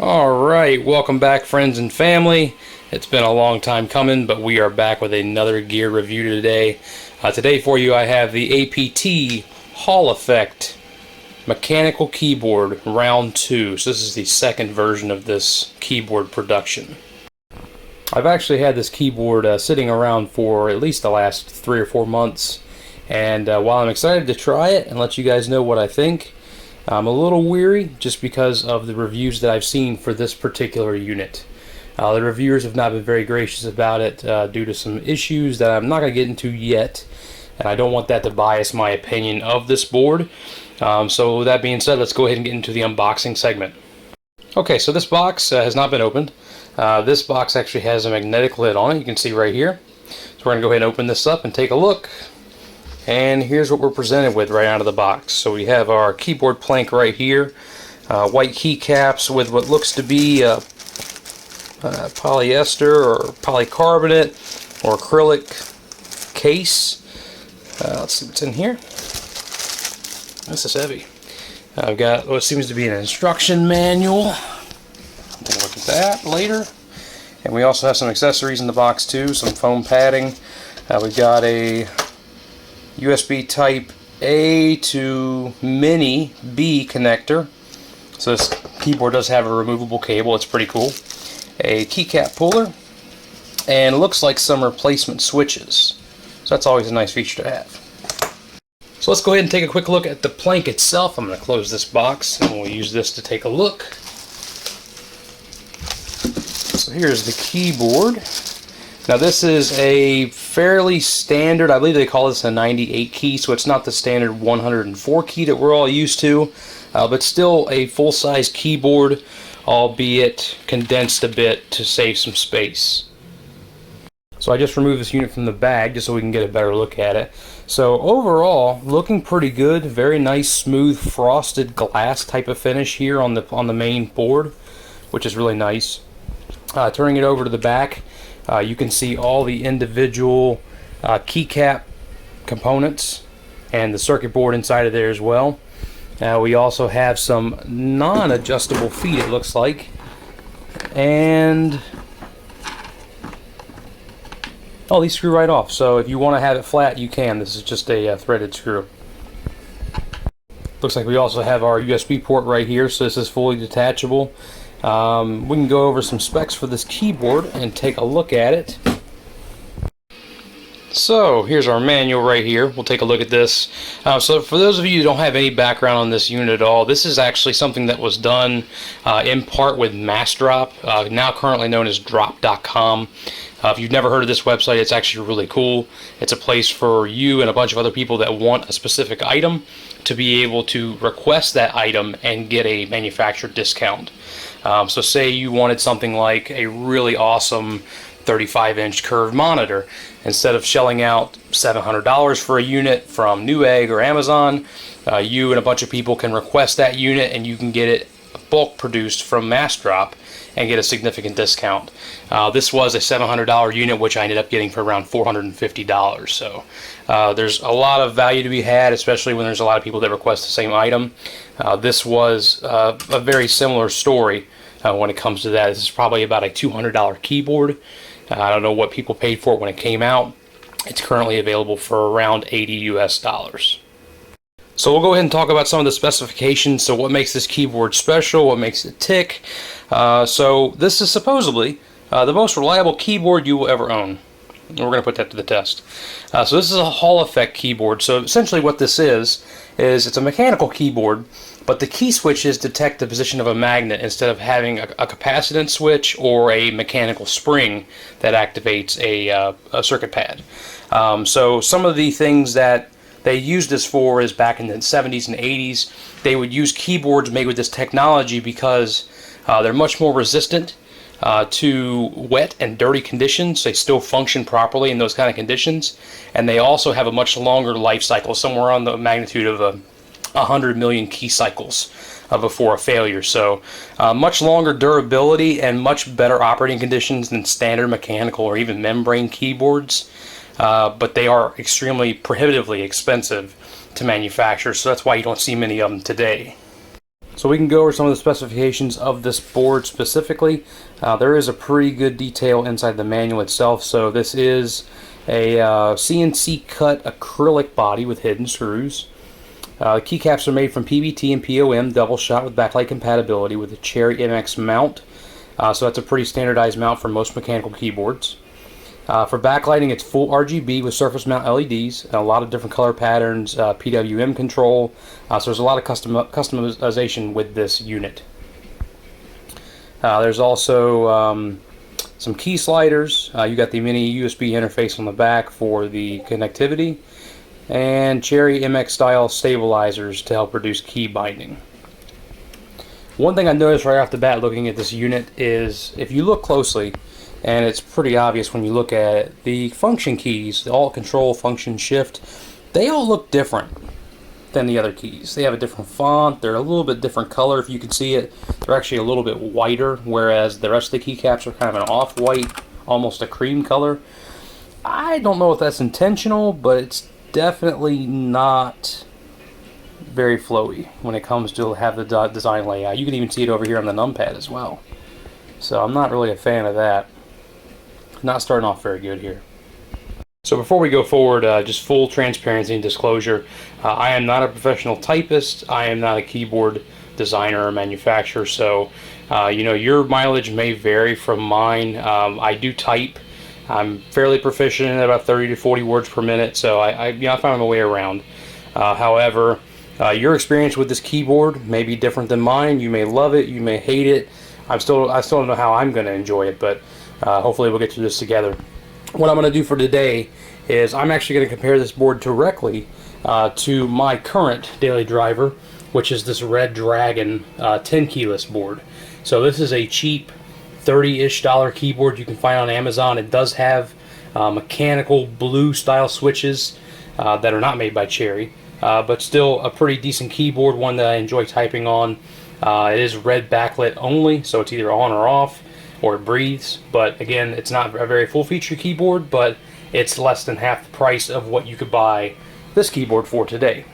Alright, welcome back friends and family. It's been a long time coming, but we are back with another gear review today. Today for you I have the APT Hall Effect Mechanical Keyboard Round 2. So this is the second version of this keyboard production. I've actually had this keyboard sitting around for at least the last 3 or 4 months. And while I'm excited to try it and let you guys know what I think, I'm a little weary just because of the reviews that I've seen for this particular unit. The reviewers have not been very gracious about it due to some issues that I'm not going to get into yet, and I don't want that to bias my opinion of this board. So with that being said, let's go ahead and get into the unboxing segment. Okay, so this box has not been opened. This box actually has a magnetic lid on it, you can see right here. So we're going to go ahead and open this up and take a look. And here's what we're presented with right out of the box. So we have our keyboard plank right here, white keycaps with what looks to be polyester or polycarbonate or acrylic case. Let's see what's in here. This is heavy. I've got what seems to be an instruction manual. We'll look at that later. And we also have some accessories in the box too, some foam padding. We've got a USB type A to mini B connector. So this keyboard does have a removable cable, it's pretty cool. A keycap puller, and it looks like some replacement switches. So that's always a nice feature to have. So let's go ahead and take a quick look at the plank itself. I'm going to close this box and we'll use this to take a look. So here's the keyboard. Now this is a fairly standard, I believe they call this a 98 key, so it's not the standard 104 key that we're all used to, but still a full-size keyboard, albeit condensed a bit to save some space. So I just removed this unit from the bag just so we can get a better look at it. So overall, looking pretty good, very nice smooth frosted glass type of finish here on the main board, which is really nice. Turning it over to the back, you can see all the individual keycap components and the circuit board inside of there as well. We also have some non-adjustable feet, it looks like, and these screw right off, so if you want to have it flat you can. This is just a threaded screw. Looks like we also have our USB port right here, so this is fully detachable. We can go over some specs for this keyboard and take a look at it. So here's our manual right here. We'll take a look at this. So for those of you who don't have any background on this unit at all, this is actually something that was done in part with MassDrop, now currently known as drop.com. If you've never heard of this website, it's actually really cool. It's a place for you and a bunch of other people that want a specific item to be able to request that item and get a manufacturer discount. So say you wanted something like a really awesome 35-inch curved monitor. Instead of shelling out $700 for a unit from Newegg or Amazon, you and a bunch of people can request that unit and you can get it bulk produced from MassDrop and get a significant discount. This was a $700 unit, which I ended up getting for around $450. So there's a lot of value to be had, especially when there's a lot of people that request the same item. This was a very similar story when it comes to that. This is probably about a $200 keyboard. I don't know what people paid for it when it came out. It's currently available for around $80 US. So we'll go ahead and talk about some of the specifications. So what makes this keyboard special, what makes it tick. So this is supposedly the most reliable keyboard you will ever own. We're going to put that to the test. So this is a Hall Effect keyboard. So essentially what this is it's a mechanical keyboard, but the key switches detect the position of a magnet instead of having a capacitance switch or a mechanical spring that activates a circuit pad. So some of the things that they used this for is back in the 70s and 80s, they would use keyboards made with this technology because they're much more resistant to wet and dirty conditions. They still function properly in those kind of conditions, and they also have a much longer life cycle, somewhere on the magnitude of 100 million key cycles before a failure. So much longer durability and much better operating conditions than standard mechanical or even membrane keyboards, but they are extremely prohibitively expensive to manufacture, so that's why you don't see many of them today. So we can go over some of the specifications of this board specifically. There is a pretty good detail inside the manual itself. So this is a CNC cut acrylic body with hidden screws. Keycaps are made from PBT and POM, double shot with backlight compatibility with a Cherry MX mount. So that's a pretty standardized mount for most mechanical keyboards. For backlighting, it's full RGB with surface mount LEDs, and a lot of different color patterns, PWM control. So there's a lot of customization with this unit. There's also some key sliders. You got the mini USB interface on the back for the connectivity, and Cherry MX style stabilizers to help reduce key binding. One thing I noticed right off the bat looking at this unit is, if you look closely, and it's pretty obvious when you look at it, the function keys, the Alt, Control, Function, Shift, they all look different than the other keys. They have a different font, they're a little bit different color. If you can see it, they're actually a little bit whiter, whereas the rest of the keycaps are kind of an off-white, almost a cream color. I don't know if that's intentional, but it's definitely not very flowy when it comes to have the design layout. You can even see it over here on the numpad as well. So I'm not really a fan of that. Not starting off very good here. So before we go forward, just full transparency and disclosure, I am not a professional typist. I am not a keyboard designer or manufacturer, so you know, your mileage may vary from mine. I do type. I'm fairly proficient at about 30 to 40 words per minute, so I find my way around. However, your experience with this keyboard may be different than mine. You may love it, you may hate it. I still don't know how I'm going to enjoy it, but hopefully we'll get through this together. What I'm going to do for today is I'm actually going to compare this board directly to my current daily driver, which is this Red Dragon 10 keyless board. So this is a cheap $30-ish keyboard you can find on Amazon. It does have mechanical blue style switches that are not made by Cherry, but still a pretty decent keyboard, one that I enjoy typing on. It is red backlit only, so it's either on or off, or it breathes. But again, it's not a very full feature keyboard, but it's less than half the price of what you could buy this keyboard for today.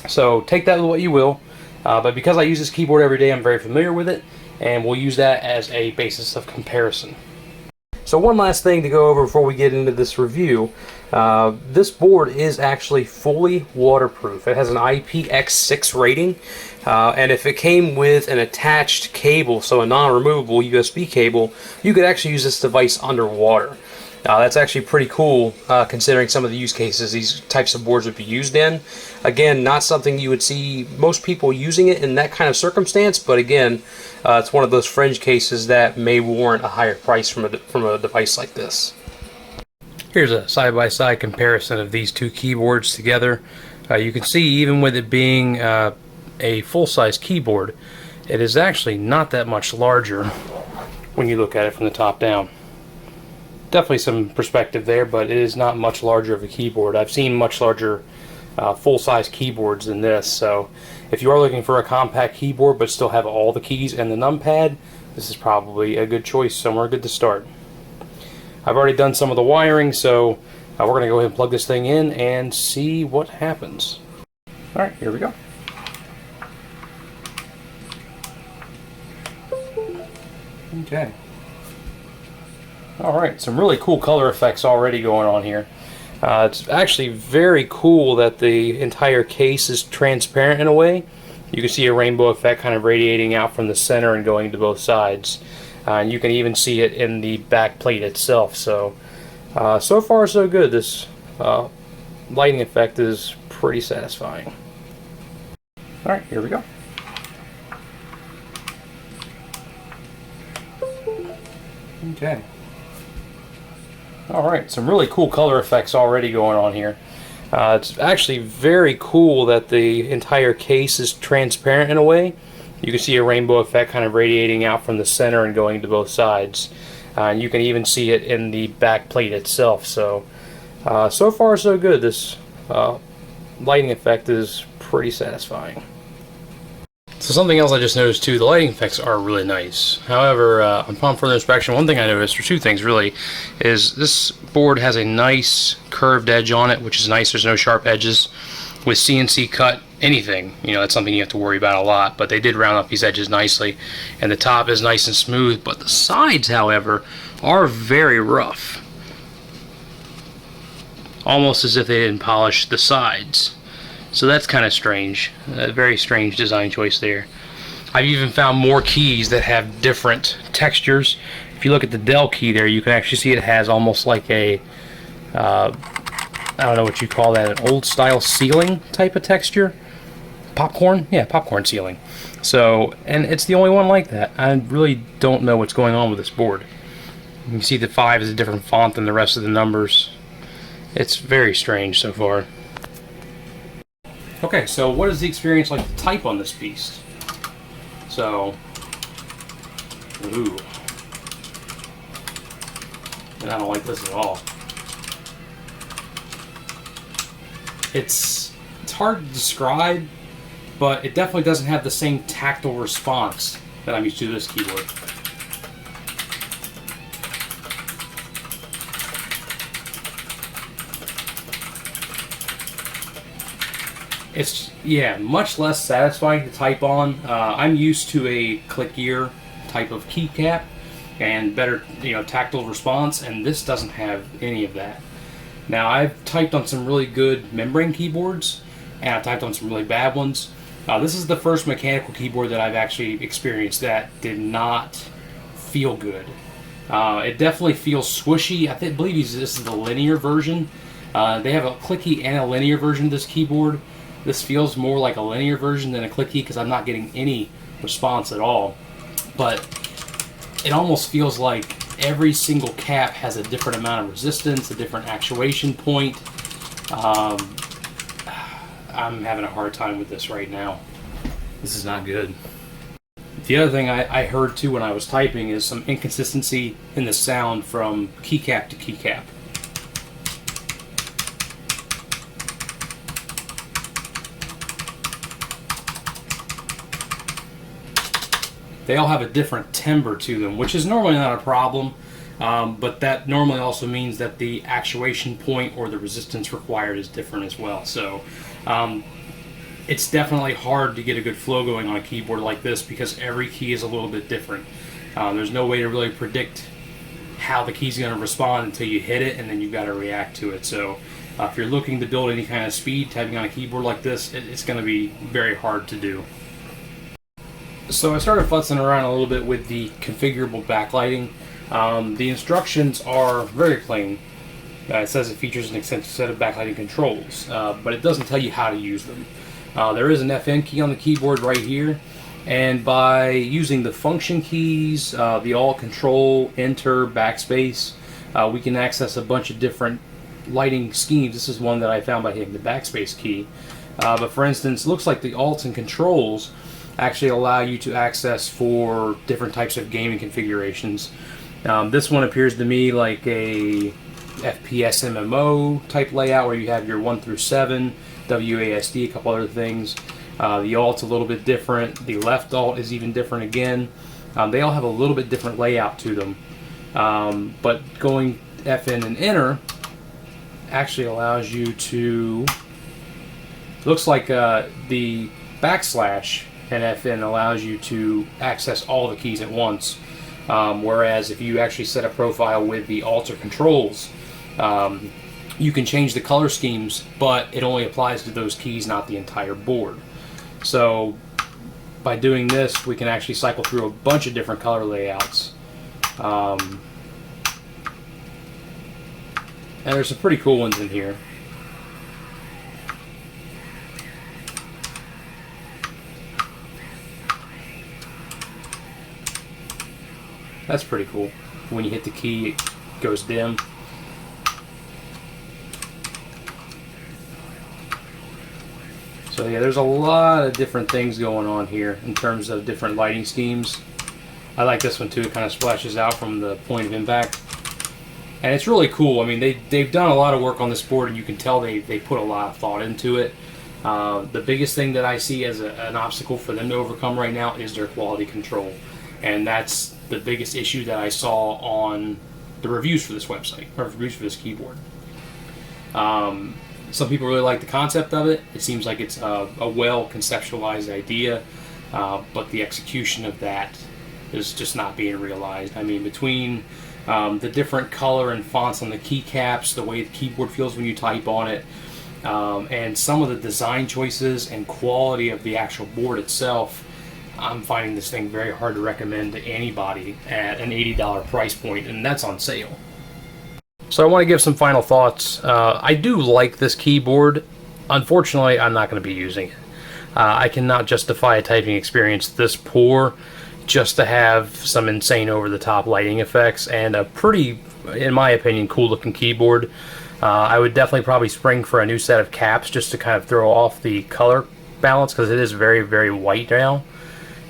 So take that with what you will, but because I use this keyboard every day, I'm very familiar with it, and we'll use that as a basis of comparison. So one last thing to go over before we get into this review. This board is actually fully waterproof. It has an IPX6 rating, and if it came with an attached cable, so a non-removable USB cable, you could actually use this device underwater. That's actually pretty cool, considering some of the use cases these types of boards would be used in. Again, not something you would see most people using it in that kind of circumstance, but again, it's one of those fringe cases that may warrant a higher price from a device like this. Here's a side-by-side comparison of these two keyboards together. You can see, even with it being a full-size keyboard, it is actually not that much larger when you look at it from the top down. Definitely some perspective there, but it is not much larger of a keyboard. I've seen much larger full-size keyboards than this, so if you are looking for a compact keyboard but still have all the keys and the numpad, this is probably a good choice, somewhere good to start. I've already done some of the wiring, so we're going to go ahead and plug this thing in and see what happens. Alright, here we go. Okay. Alright, some really cool color effects already going on here. It's actually very cool that the entire case is transparent in a way. You can see a rainbow effect kind of radiating out from the center and going to both sides. And you can even see it in the back plate itself. So, so far so good. This lighting effect is pretty satisfying. Alright, here we go. Okay. Alright, some really cool color effects already going on here. It's actually very cool that the entire case is transparent in a way. You can see a rainbow effect kind of radiating out from the center and going to both sides. And you can even see it in the back plate itself. So, so far so good. This lighting effect is pretty satisfying. So something else I just noticed too, the lighting effects are really nice. However, upon further inspection, one thing I noticed, or two things really, is this board has a nice curved edge on it, which is nice. There's no sharp edges, with CNC cut anything, that's something you have to worry about a lot. But they did round up these edges nicely, and the top is nice and smooth, but the sides, however, are very rough. Almost as if they didn't polish the sides. So that's kind of strange. A very strange design choice there. I've even found more keys that have different textures. If you look at the Dell key there, you can actually see it has almost like a I don't know what you call that, an old style ceiling type of texture. Popcorn? Yeah, popcorn ceiling. So, and it's the only one like that. I really don't know what's going on with this board. You can see the 5 is a different font than the rest of the numbers. It's very strange so far. Okay, so what is the experience like to type on this piece? So, ooh. And I don't like this at all. It's hard to describe, but it definitely doesn't have the same tactile response that I'm used to this keyboard. It's, yeah, much less satisfying to type on. I'm used to a clickier type of keycap and better, tactile response, and this doesn't have any of that. Now, I've typed on some really good membrane keyboards, and I've typed on some really bad ones. This is the first mechanical keyboard that I've actually experienced that did not feel good. It definitely feels squishy. I believe this is the linear version. They have a clicky and a linear version of this keyboard. This feels more like a linear version than a clicky because I'm not getting any response at all. But it almost feels like every single cap has a different amount of resistance, a different actuation point. I'm having a hard time with this right now. This is not good. The other thing I heard too when I was typing is some inconsistency in the sound from keycap to keycap. They all have a different timbre to them, which is normally not a problem, but that normally also means that the actuation point or the resistance required is different as well. So it's definitely hard to get a good flow going on a keyboard like this because every key is a little bit different. There's no way to really predict how the key's going to respond until you hit it, and then you've got to react to it. So if you're looking to build any kind of speed typing on a keyboard like this, it's going to be very hard to do. So I started futzing around a little bit with the configurable backlighting. The instructions are very plain. It says it features an extensive set of backlighting controls, but it doesn't tell you how to use them. There is an FN key on the keyboard right here, and by using the function keys, the Alt, Control, Enter, Backspace, we can access a bunch of different lighting schemes. This is one that I found by hitting the Backspace key. But for instance, it looks like the Alts and Controls actually allow you to access for different types of gaming configurations. This one appears to me like a FPS MMO type layout where you have your 1 through 7, WASD, a couple other things. The Alt's a little bit different. The left Alt is even different again. They all have a little bit different layout to them. But going FN and Enter actually allows you to, looks like the backslash and FN allows you to access all the keys at once, whereas if you actually set a profile with the Alt or Controls, you can change the color schemes, but it only applies to those keys, not the entire board. So by doing this, we can actually cycle through a bunch of different color layouts. And there's some pretty cool ones in here. That's pretty cool. When you hit the key, it goes dim. So yeah, there's a lot of different things going on here in terms of different lighting schemes. I like this one too. It kind of splashes out from the point of impact. And it's really cool. I mean, they've done a lot of work on this board, and you can tell they put a lot of thought into it. The biggest thing that I see as an obstacle for them to overcome right now is their quality control. And that's the biggest issue that I saw on the reviews for this website, or reviews for this keyboard. Some people really like the concept of it. It seems like it's a well conceptualized idea, but the execution of that is just not being realized. I mean, between the different color and fonts on the keycaps, the way the keyboard feels when you type on it, and some of the design choices and quality of the actual board itself, I'm finding this thing very hard to recommend to anybody at an $80 price point, and that's on sale. So I want to give some final thoughts. I do like this keyboard. Unfortunately, I'm not going to be using it. I cannot justify a typing experience this poor just to have some insane over-the-top lighting effects and a pretty, in my opinion, cool-looking keyboard. I would definitely probably spring for a new set of caps just to kind of throw off the color balance, because it is very, very white now.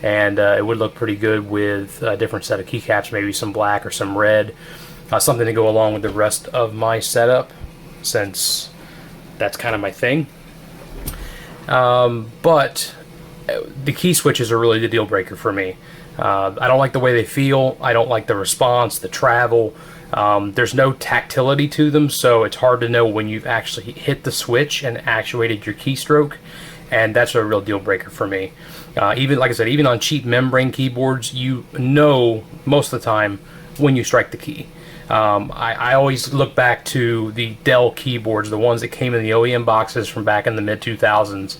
And it would look pretty good with a different set of keycaps, maybe some black or some red. Something to go along with the rest of my setup, since that's kind of my thing. But the key switches are really the deal breaker for me. I don't like the way they feel. I don't like the response, the travel. There's no tactility to them, so it's hard to know when you've actually hit the switch and actuated your keystroke, and that's a real deal breaker for me. Even, like I said, even on cheap membrane keyboards, you know most of the time when you strike the key. I always look back to the Dell keyboards, the ones that came in the OEM boxes from back in the mid-2000s.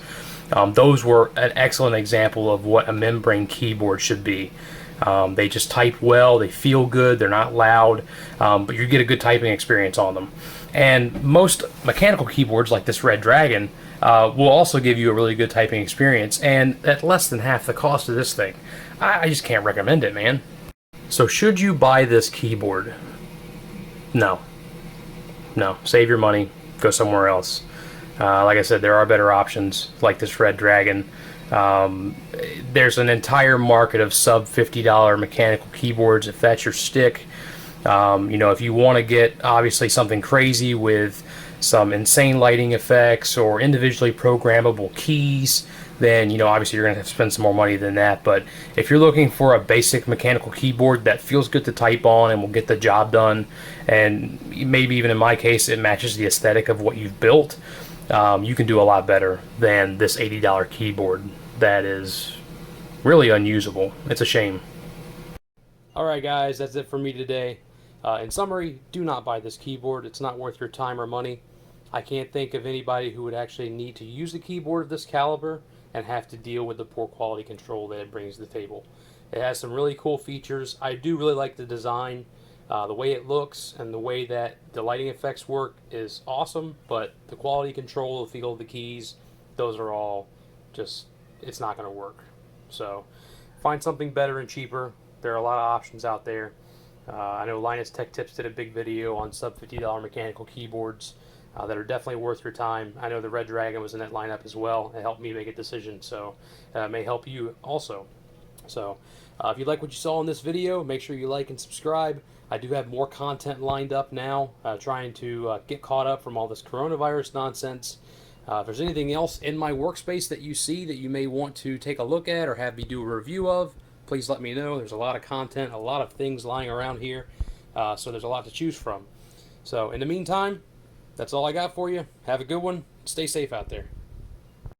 Those were an excellent example of what a membrane keyboard should be. They just type well, they feel good, they're not loud, but you get a good typing experience on them. And most mechanical keyboards like this Red Dragon will also give you a really good typing experience, and at less than half the cost of this thing. I just can't recommend it, man. So should you buy this keyboard? No. Save your money, go somewhere else. Like I said, there are better options like this Red Dragon. There's an entire market of sub $50 mechanical keyboards if that's your stick. If you want to get obviously something crazy with some insane lighting effects or individually programmable keys, then obviously you're going to have to spend some more money than that. But if you're looking for a basic mechanical keyboard that feels good to type on and will get the job done, and maybe even in my case it matches the aesthetic of what you've built, you can do a lot better than this $80 keyboard that is really unusable. It's a shame. Alright guys, that's it for me today. In summary, do not buy this keyboard. It's not worth your time or money. I can't think of anybody who would actually need to use a keyboard of this caliber and have to deal with the poor quality control that it brings to the table. It has some really cool features. I do really like the design. The way it looks and the way that the lighting effects work is awesome, but the quality control, the feel of the keys, those are all just, it's not going to work. So find something better and cheaper. There are a lot of options out there. I know Linus Tech Tips did a big video on sub $50 mechanical keyboards that are definitely worth your time. I know the Red Dragon was in that lineup as well. It helped me make a decision, so it may help you also. So if you like what you saw in this video, make sure you like and subscribe. I do have more content lined up now, trying to get caught up from all this coronavirus nonsense. If there's anything else in my workspace that you see that you may want to take a look at or have me do a review of, please let me know. There's a lot of content, a lot of things lying around here, so there's a lot to choose from. So in the meantime, that's all I got for you. Have a good one. Stay safe out there.